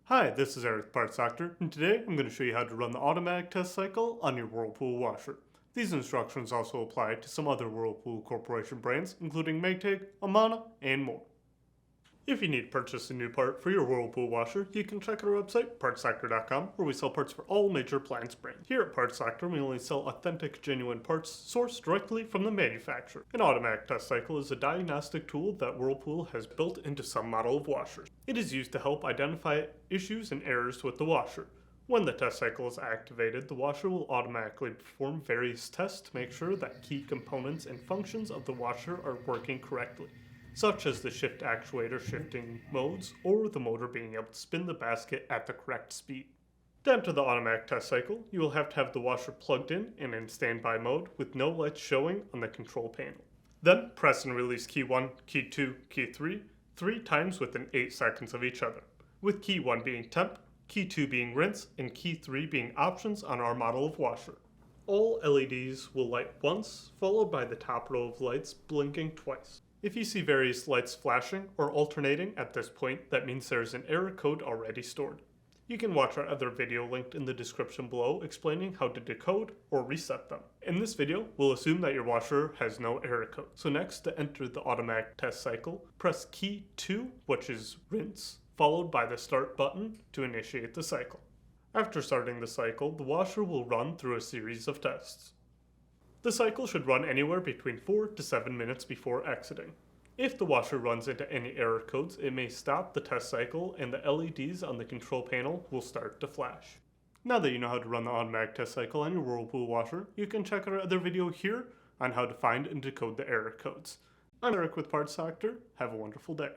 Hi, this is Eric Parts Doctor, and today I'm going to show you how to run the automatic test cycle on your Whirlpool washer. These instructions also apply to some other Whirlpool Corporation brands, including Maytag, Amana, and more. If you need to purchase a new part for your Whirlpool washer, you can check out our website, partsdoctor.com, where we sell parts for all major appliance brands. Here at Parts Doctor, we only sell authentic, genuine parts sourced directly from the manufacturer. An automatic test cycle is a diagnostic tool that Whirlpool has built into some model of washers. It is used to help identify issues and errors with the washer. When the test cycle is activated, the washer will automatically perform various tests to make sure that key components and functions of the washer are working correctly, such as the shift actuator shifting modes or the motor being able to spin the basket at the correct speed. To enter the automatic test cycle, you will have to have the washer plugged in and in standby mode with no lights showing on the control panel. Then press and release key 1, key 2, key 3, 3 times within 8 seconds of each other, with key 1 being temp, key 2 being rinse, and key 3 being options on our model of washer. All LEDs will light once, followed by the top row of lights blinking twice. If you see various lights flashing or alternating at this point, that means there is an error code already stored. You can watch our other video linked in the description below explaining how to decode or reset them. In this video, we'll assume that your washer has no error code. So next, to enter the automatic test cycle, press key 2, which is rinse, followed by the start button to initiate the cycle. After starting the cycle, the washer will run through a series of tests. The cycle should run anywhere between 4 to 7 minutes before exiting. If the washer runs into any error codes, it may stop the test cycle and the LEDs on the control panel will start to flash. Now that you know how to run the automatic test cycle on your Whirlpool washer, you can check out our other video here on how to find and decode the error codes. I'm Eric with Parts doctor. Have a wonderful day.